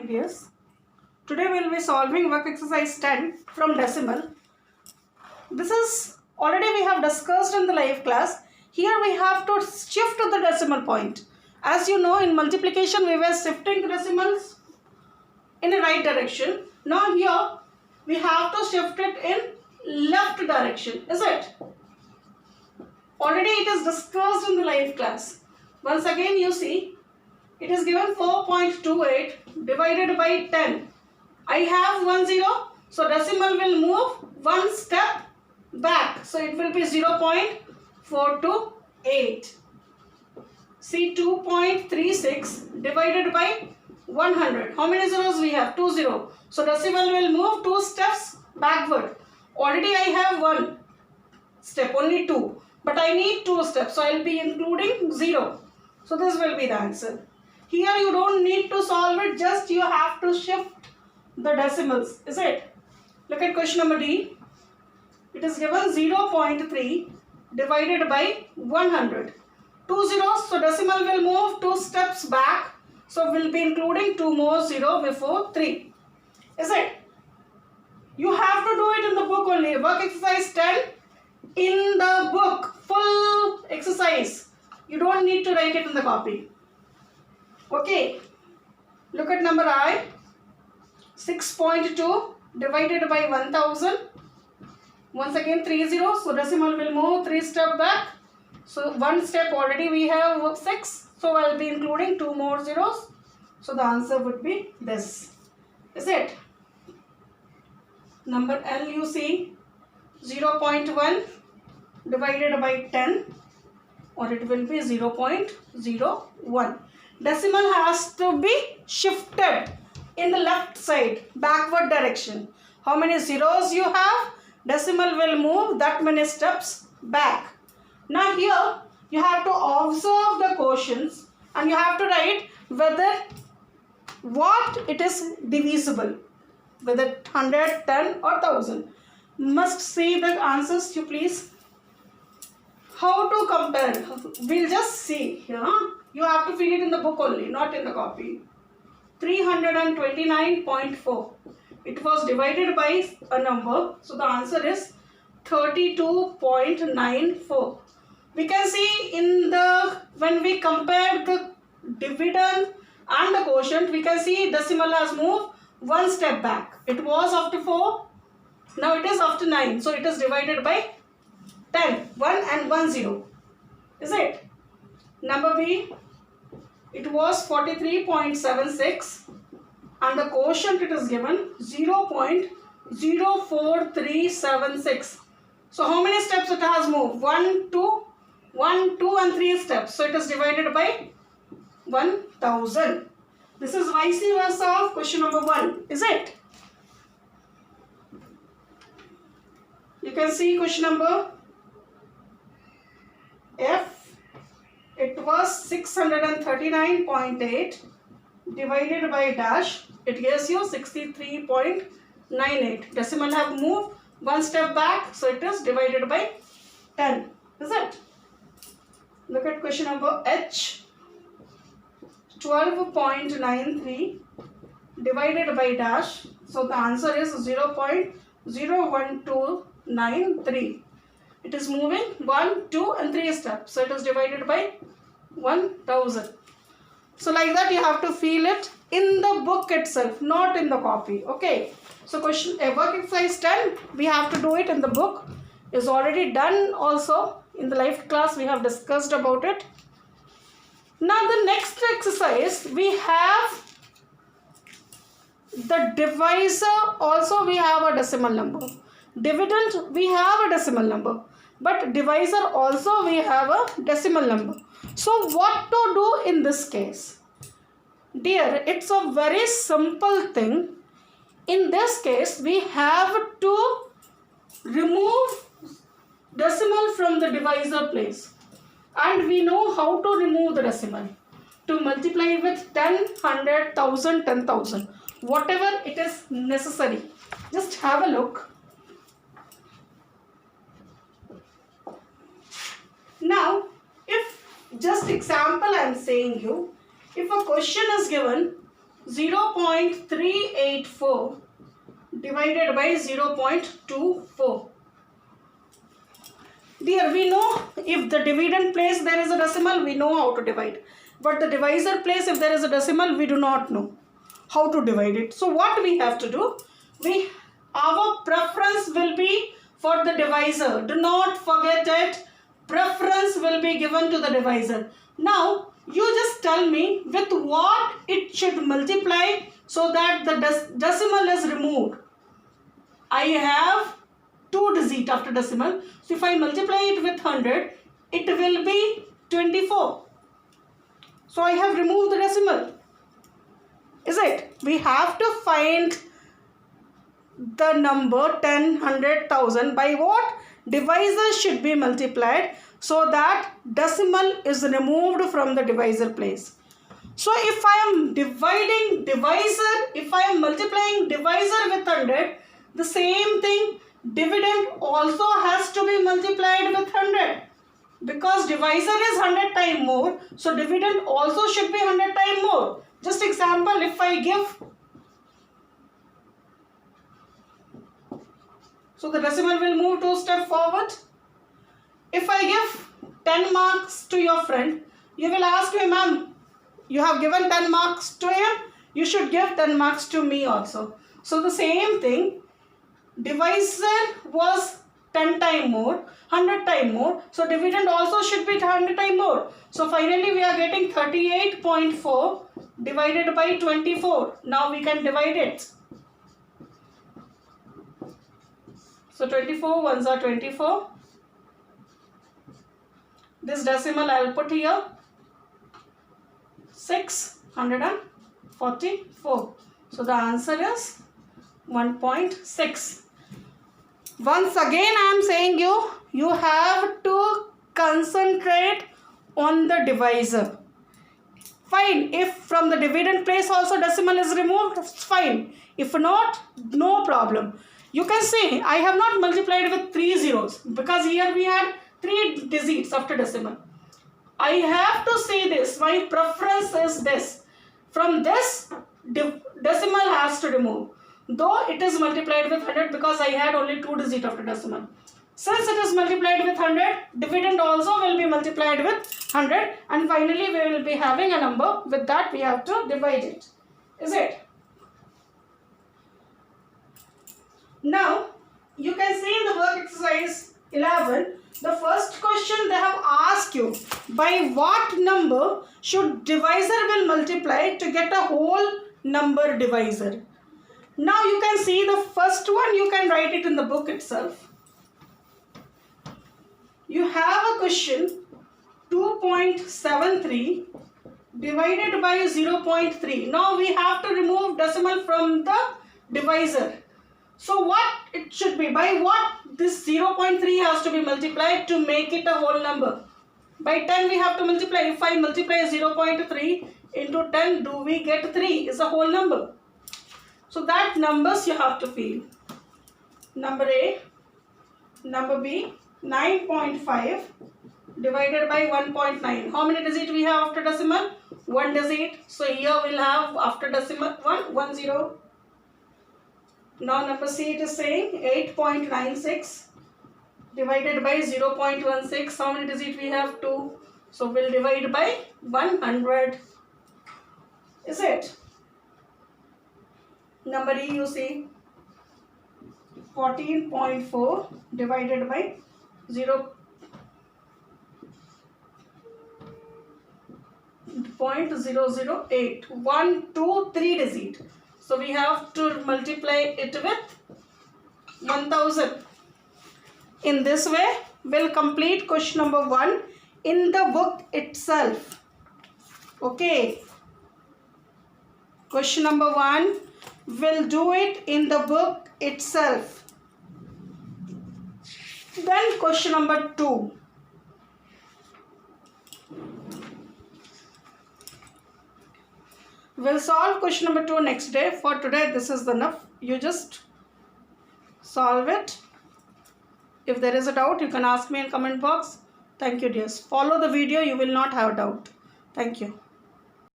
dears. Today we will be solving work exercise 10 from decimal. This is already we have discussed in the live class. Here we have to shift to the decimal point. As you know, in multiplication we were shifting the decimals in the right direction. Now here we have to shift it in left direction. Is it? Already it is discussed in the live class. Once again you see, it is given 4.28 divided by 10. I have 1 0, so decimal will move one step back. So it will be 0.428. See, 2.36 divided by 100. How many zeros we have? 2 0. So decimal will move 2 steps backward. Already I have 1 step, only 2. But I need 2 steps, so I will be including 0. So this will be the answer. Here you don't need to solve it, just you have to shift the decimals, is it? Look at question number D. It is given 0.3 divided by 100. 2 zeros, so decimal will move 2 steps back. So we'll be including 2 more 0 before 3. Is it? You have to do it in the book only. Work exercise 10 in the book. Full exercise. You don't need to write it in the copy. Okay. Look at number I. 6.2 divided by 1000. Once again 3 zeros. So decimal will move 3 steps back. So 1 step already we have 6. So I'll be including 2 more zeros. So the answer would be this. Is it? Number L you see 0.1 divided by 10, or it will be 0.01. Decimal has to be shifted in the left side, backward direction. How many zeros you have? Decimal will move that many steps back. Now here you have to observe the quotients and you have to write whether what it is divisible, whether 100, 10 or 1000. Must see the answers, you please. How to compare? We'll just see here. You have to fill it in the book only, not in the copy. 329.4. It was divided by a number. So the answer is 32.94. We can see in the, when we compare the dividend and the quotient, we can see decimal has moved 1 step back. It was after 4. Now it is after 9. So it is divided by 10. 1 and 1 0. Is it? Number B. It was 43.76. And the quotient it is given 0.04376. So how many steps it has moved? 1, 2, 1, 2 and 3 steps. So it is divided by 1000. This is vice versa of question number 1. Is it? You can see question number F. It was 639.8 divided by dash. It gives you 63.98. Decimal have moved 1 step back. So it is divided by 10. Is it? Look at question number H. 12.93 divided by dash. So the answer is 0.01293. It is moving 1, 2 and 3 steps. So it is divided by 1000. So like that you have to feel it in the book itself, not in the copy. Okay. So question work exercise 10, we have to do it in the book. Is already done also. In the live class we have discussed about it. Now the next exercise we have the divisor. Also we have a decimal number. Dividend we have a decimal number. But divisor also we have a decimal number. So what to do in this case? Dear, it's a very simple thing. In this case, we have to remove decimal from the divisor place. And we know how to remove the decimal. To multiply with 10, 100, 1000, 10,000. Whatever it is necessary. Just have a look. Now, if just example I am saying you, if a question is given 0.384 divided by 0.24. Dear, we know if the dividend place there is a decimal, we know how to divide. But the divisor place, if there is a decimal, we do not know how to divide it. So what we have to do? Our preference will be for the divisor. Do not forget it. Preference will be given to the divisor. Now, you just tell me with what it should multiply so that the decimal is removed. I have 2 digits after decimal. So if I multiply it with 100, it will be 24. So I have removed the decimal. Is it? We have to find the number 10, 100,000 by what? Divisor should be multiplied so that decimal is removed from the divisor place. So if I am dividing divisor, if I am multiplying divisor with 100, the same thing, dividend also has to be multiplied with 100. Because divisor is 100 times more, so dividend also should be 100 times more. Just example, if I give, so the decimal will move 2 steps forward. If I give 10 marks to your friend, you will ask me, ma'am, you have given 10 marks to him, you should give 10 marks to me also. So the same thing, divisor was 10 times more, 100 times more. So dividend also should be 100 times more. So finally we are getting 38.4 divided by 24. Now we can divide it. So 24 ones are 24. This decimal I will put here. 644. So the answer is 1.6. Once again I am saying you have to concentrate on the divisor. Fine, if from the dividend place also decimal is removed, fine. If not, no problem. You can see I have not multiplied with 3 zeros because here we had 3 digits after decimal. I have to see this. My preference is this. From this, decimal has to remove. Though it is multiplied with 100 because I had only 2 digits after decimal. Since it is multiplied with 100, dividend also will be multiplied with 100 and finally we will be having a number. With that we have to divide it. Is it? Now, you can see in the work exercise 11, the first question they have asked you, by what number should divisor will multiply to get a whole number divisor? Now you can see the first one, you can write it in the book itself. You have a question 2.73 divided by 0.3. Now we have to remove decimal from the divisor. So what it should be? By what this 0.3 has to be multiplied to make it a whole number? By 10 we have to multiply. If I multiply 0.3 into 10, do we get 3? Is a whole number. So that numbers you have to fill. Number A, number B, 9.5 divided by 1.9. How many digits we have after decimal? 1 digit. So here we'll have after decimal 1 0. Now number C, it is saying 8.96 divided by 0.16. How many digits we have? 2. So we'll divide by 100. Is it? Number E, you see 14.4 divided by 0.008. 1, 2, 3 digit. So we have to multiply it with 1000. In this way, we'll complete question number 1 in the book itself. Okay. Question number 1, we'll do it in the book itself. Then question number 2. We'll solve question number 2 next day. For today, this is enough. You just solve it. If there is a doubt, you can ask me in comment box. Thank you, dears. Follow the video. You will not have doubt. Thank you.